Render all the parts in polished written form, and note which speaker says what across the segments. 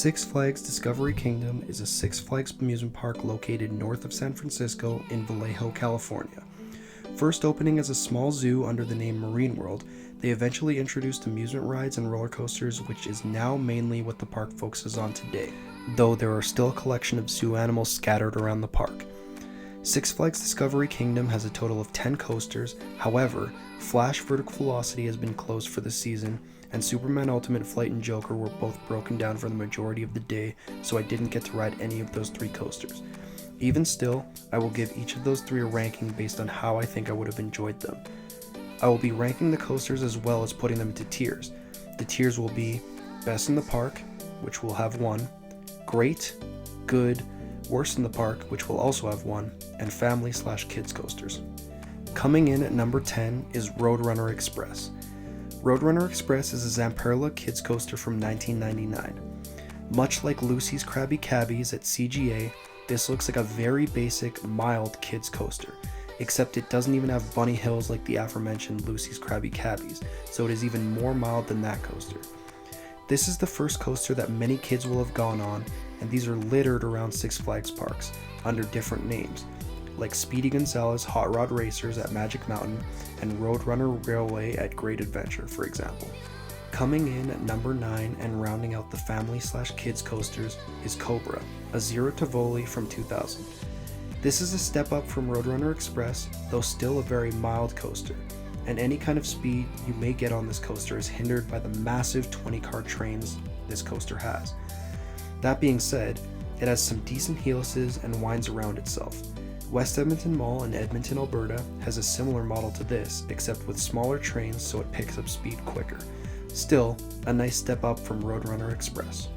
Speaker 1: Six Flags Discovery Kingdom is a Six Flags amusement park located north of San Francisco in Vallejo, California. First opening as a small zoo under the name Marine World, they eventually introduced amusement rides and roller coasters, which is now mainly what the park focuses on today, though there are still a collection of zoo animals scattered around the park. Six Flags Discovery Kingdom has a total of 10 coasters. However, Flash Vertical Velocity has been closed for the season, and Superman Ultimate Flight and Joker were both broken down for the majority of the day, so I didn't get to ride any of those 3 coasters. Even still, I will give each of those 3 a ranking based on how I think I would have enjoyed them. I will be ranking the coasters as well as putting them into tiers. The tiers will be Best in the Park, which will have 1, Great, Good, Worst in the Park, which will also have 1, and Family/Kids coasters. Coming in at number 10 is Roadrunner Express. Roadrunner Express is a Zamperla kids coaster from 1999. Much like Lucy's Krabby Cabbies at CGA, this looks like a very basic, mild kids coaster, except it doesn't even have bunny hills like the aforementioned Lucy's Krabby Cabbies, so it is even more mild than that coaster. This is the first coaster that many kids will have gone on, and these are littered around Six Flags parks under different names, like Speedy Gonzales Hot Rod Racers at Magic Mountain and Roadrunner Railway at Great Adventure, for example. Coming in at number 9 and rounding out the family/kids coasters is Cobra, a Zero Tivoli from 2000. This is a step up from Roadrunner Express, though still a very mild coaster, and any kind of speed you may get on this coaster is hindered by the massive 20-car trains this coaster has. That being said, it has some decent helices and winds around itself. West Edmonton Mall in Edmonton, Alberta has a similar model to this, except with smaller trains so it picks up speed quicker. Still, a nice step up from Roadrunner Express.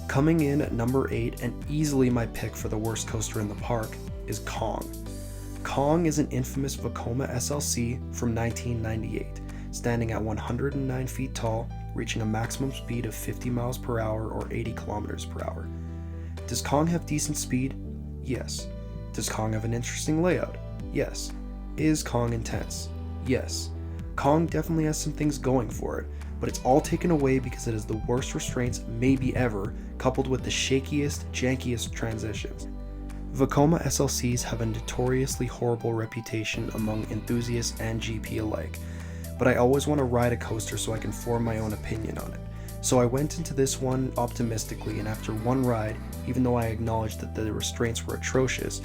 Speaker 1: Coming in at number 8, and easily my pick for the worst coaster in the park, is Kong. Kong is an infamous Vekoma SLC from 1998, standing at 109 feet tall, reaching a maximum speed of 50 miles per hour or 80 kilometers per hour. Does Kong have decent speed? Yes. Does Kong have an interesting layout? Yes. Is Kong intense? Yes. Kong definitely has some things going for it, but it's all taken away because it has the worst restraints maybe ever, coupled with the shakiest, jankiest transitions. Vekoma SLCs have a notoriously horrible reputation among enthusiasts and GP alike, but I always want to ride a coaster so I can form my own opinion on it. So I went into this one optimistically, and after one ride, even though I acknowledged that the restraints were atrocious,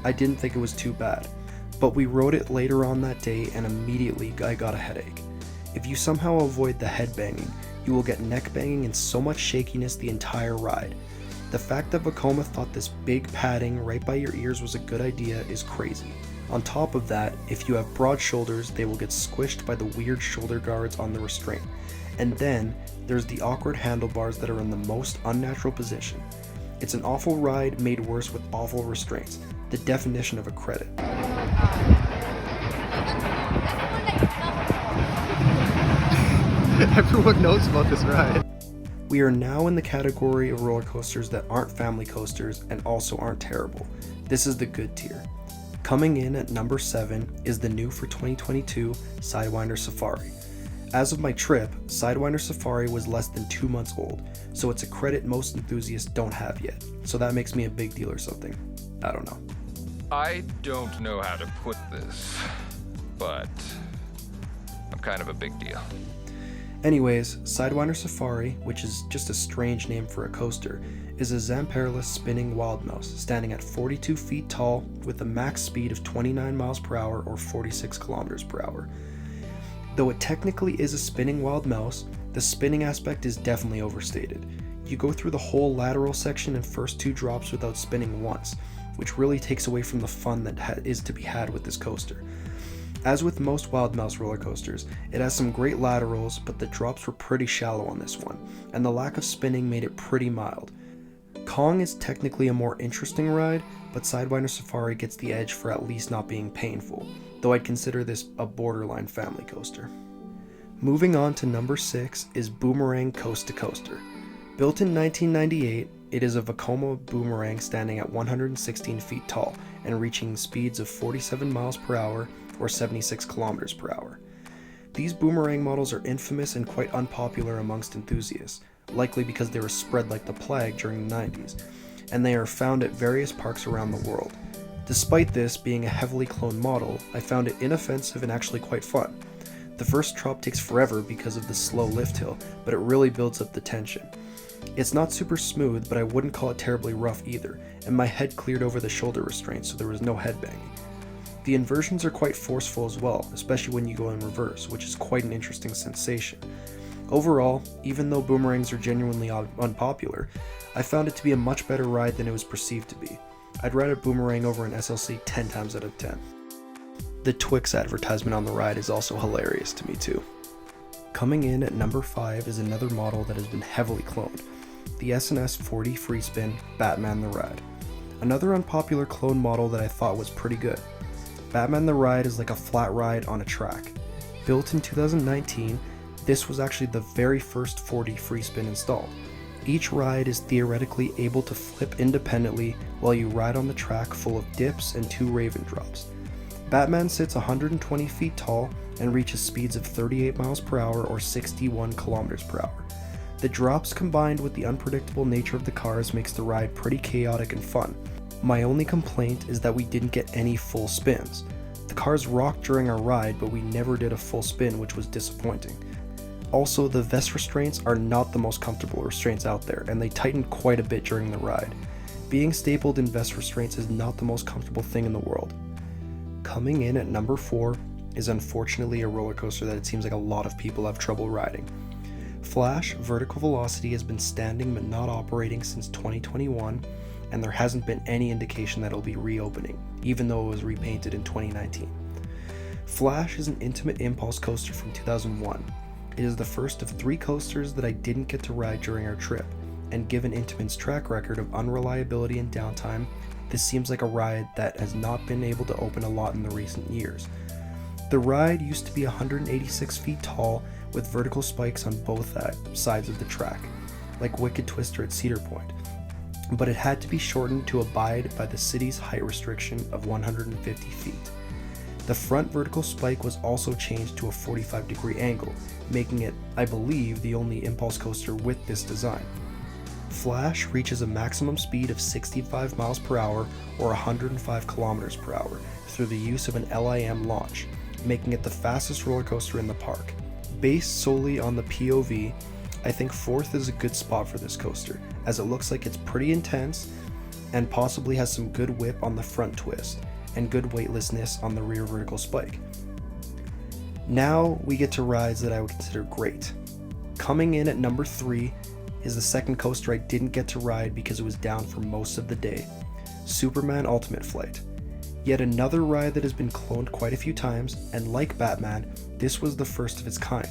Speaker 1: I didn't think it was too bad. But we rode it later on that day and immediately I got a headache. If you somehow avoid the head banging, you will get neck banging and so much shakiness the entire ride. The fact that Vekoma thought this big padding right by your ears was a good idea is crazy. On top of that, if you have broad shoulders, they will get squished by the weird shoulder guards on the restraint. And then, there's the awkward handlebars that are in the most unnatural position. It's an awful ride made worse with awful restraints. The definition of a credit.
Speaker 2: Everyone knows about this ride.
Speaker 1: We are now in the category of roller coasters that aren't family coasters and also aren't terrible. This is the good tier. Coming in at number 7 is the new for 2022 Sidewinder Safari. As of my trip, Sidewinder Safari was less than 2 months old, so it's a credit most enthusiasts don't have yet. So that makes me a big deal or something. I don't know.
Speaker 3: I don't know how to put this, but I'm kind of a big deal.
Speaker 1: Anyways, Sidewinder Safari, which is just a strange name for a coaster, is a Zamperla spinning wild mouse standing at 42 feet tall with a max speed of 29 miles per hour or 46 kilometers per hour. Though it technically is a spinning wild mouse, the spinning aspect is definitely overstated. You go through the whole lateral section and first 2 drops without spinning once, which really takes away from the fun that is to be had with this coaster. As with most wild mouse roller coasters, it has some great laterals, but the drops were pretty shallow on this one, and the lack of spinning made it pretty mild. Kong is technically a more interesting ride, but Sidewinder Safari gets the edge for at least not being painful, though I'd consider this a borderline family coaster. Moving on to number 6 is Boomerang Coast to Coaster. Built in 1998, it is a Vekoma boomerang standing at 116 feet tall and reaching speeds of 47 miles per hour or 76 kilometers per hour. These boomerang models are infamous and quite unpopular amongst enthusiasts. likely because they were spread like the plague during the 90s, and they are found at various parks around the world. Despite this being a heavily cloned model, I found it inoffensive and actually quite fun. The first drop takes forever because of the slow lift hill, but it really builds up the tension. It's not super smooth, but I wouldn't call it terribly rough either, and my head cleared over the shoulder restraint, so there was no headbanging. The inversions are quite forceful as well, especially when you go in reverse, which is quite an interesting sensation. Overall, even though boomerangs are genuinely unpopular, I found it to be a much better ride than it was perceived to be. I'd ride a boomerang over an SLC 10 times out of 10. The Twix advertisement on the ride is also hilarious to me too. Coming in at number 5 is another model that has been heavily cloned, the S&S 40 Freespin Batman the Ride. Another unpopular clone model that I thought was pretty good. Batman the Ride is like a flat ride on a track. Built in 2019, this was actually the very first 40 Freespin installed. Each ride is theoretically able to flip independently while you ride on the track full of dips and 2 Raven drops. Batman sits 120 feet tall and reaches speeds of 38 miles per hour or 61 kilometers per hour. The drops combined with the unpredictable nature of the cars makes the ride pretty chaotic and fun. My only complaint is that we didn't get any full spins. The cars rocked during our ride, but we never did a full spin, which was disappointing. Also, the vest restraints are not the most comfortable restraints out there, and they tightened quite a bit during the ride. Being stapled in vest restraints is not the most comfortable thing in the world. Coming in at number 4 is unfortunately a roller coaster that it seems like a lot of people have trouble riding. Flash Vertical Velocity has been standing but not operating since 2021, and there hasn't been any indication that it'll be reopening, even though it was repainted in 2019. Flash is an intimate impulse coaster from 2001. It is the first of 3 coasters that I didn't get to ride during our trip, and given Intamin's track record of unreliability and downtime, this seems like a ride that has not been able to open a lot in the recent years. The ride used to be 186 feet tall with vertical spikes on both sides of the track, like Wicked Twister at Cedar Point, but it had to be shortened to abide by the city's height restriction of 150 feet. The front vertical spike was also changed to a 45-degree angle, making it, I believe, the only impulse coaster with this design. Flash reaches a maximum speed of 65 miles per hour or 105 kilometers per hour through the use of an LIM launch, making it the fastest roller coaster in the park. Based solely on the POV, I think 4th is a good spot for this coaster, as it looks like it's pretty intense and possibly has some good whip on the front twist and good weightlessness on the rear vertical spike. Now we get to rides that I would consider great. Coming in at number 3 is the second coaster I didn't get to ride because it was down for most of the day, Superman Ultimate Flight. Yet another ride that has been cloned quite a few times, and like Batman, this was the first of its kind.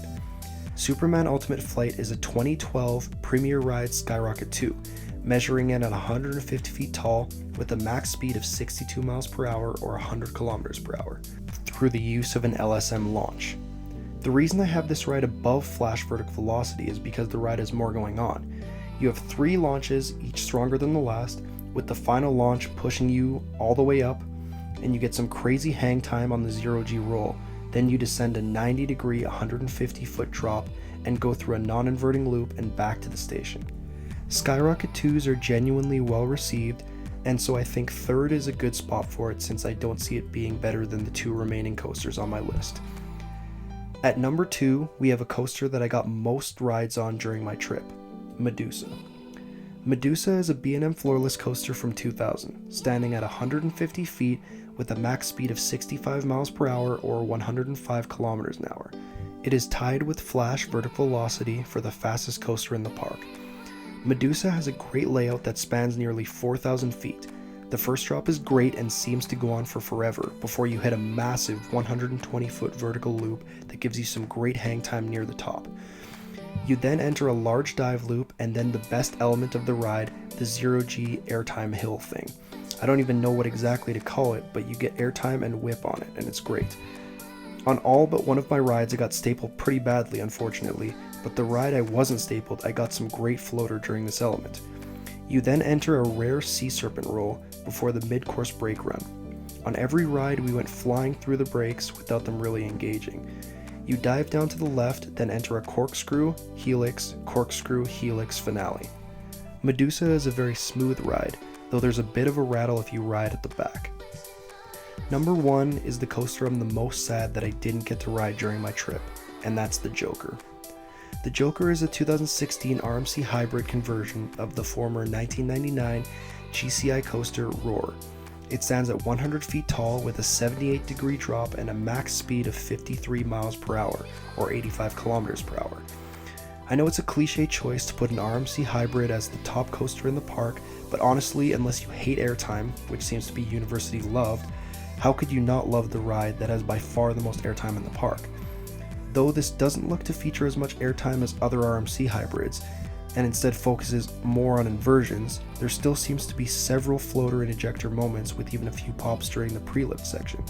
Speaker 1: Superman Ultimate Flight is a 2012 Premier Ride Skyrocket 2, measuring in at 150 feet tall with a max speed of 62 miles per hour or 100 kilometers per hour through the use of an LSM launch. The reason I have this ride above Flash Vertical Velocity is because the ride has more going on. You have 3 launches, each stronger than the last, with the final launch pushing you all the way up, and you get some crazy hang time on the 0G roll. Then you descend a 90-degree 150-foot drop and go through a non-inverting loop and back to the station. Skyrocket 2s are genuinely well received, and so I think 3rd is a good spot for it since I don't see it being better than the 2 remaining coasters on my list. At number 2, we have a coaster that I got most rides on during my trip, Medusa. Medusa is a B&M floorless coaster from 2000, standing at 150 feet with a max speed of 65 miles per hour or 105 kilometers an hour. It is tied with Flash Vertical Velocity for the fastest coaster in the park. Medusa has a great layout that spans nearly 4,000 feet. The first drop is great and seems to go on for forever before you hit a massive 120-foot vertical loop that gives you some great hang time near the top. You then enter a large dive loop and then the best element of the ride, the 0G airtime hill thing. I don't even know what exactly to call it, but you get airtime and whip on it, and it's great. On all but one of my rides I got stapled pretty badly, unfortunately, but the ride I wasn't stapled I got some great floater during this element. You then enter a rare sea serpent roll before the mid-course brake run. On every ride we went flying through the brakes without them really engaging. You dive down to the left, then enter a corkscrew, helix finale. Medusa is a very smooth ride, though there's a bit of a rattle if you ride at the back. Number 1 is the coaster I'm the most sad that I didn't get to ride during my trip, and that's the Joker. The Joker is a 2016 RMC hybrid conversion of the former 1999 GCI coaster Roar. It stands at 100 feet tall with a 78-degree drop and a max speed of 53 miles per hour, or 85 kilometers per hour. I know it's a cliche choice to put an RMC hybrid as the top coaster in the park, but honestly, unless you hate airtime, which seems to be universally loved, how could you not love the ride that has by far the most airtime in the park? Though this doesn't look to feature as much airtime as other RMC hybrids, and instead focuses more on inversions, there still seems to be several floater and ejector moments with even a few pops during the pre-lift section.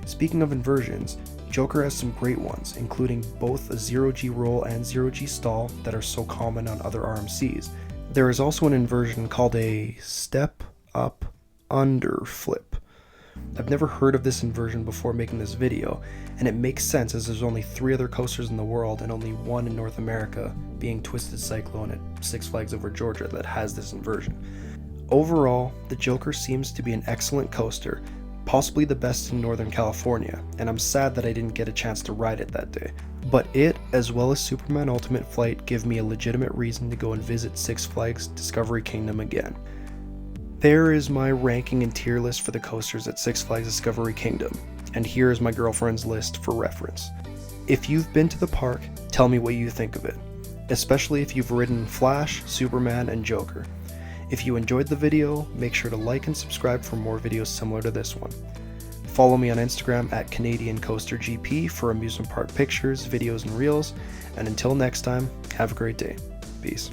Speaker 1: Speaking of inversions, Joker has some great ones, including both a 0G roll and 0G stall that are so common on other RMCs. There is also an inversion called a step up under flip. I've never heard of this inversion before making this video, and it makes sense as there's only 3 other coasters in the world and only 1 in North America, being Twisted Cyclone at Six Flags Over Georgia, that has this inversion. Overall, the Joker seems to be an excellent coaster, possibly the best in Northern California, and I'm sad that I didn't get a chance to ride it that day. But it, as well as Superman Ultimate Flight, give me a legitimate reason to go and visit Six Flags Discovery Kingdom again. There is my ranking and tier list for the coasters at Six Flags Discovery Kingdom, and here is my girlfriend's list for reference. If you've been to the park, tell me what you think of it, especially if you've ridden Flash, Superman, and Joker. If you enjoyed the video, make sure to like and subscribe for more videos similar to this one. Follow me on Instagram at CanadianCoasterGP for amusement park pictures, videos, and reels, and until next time, have a great day. Peace.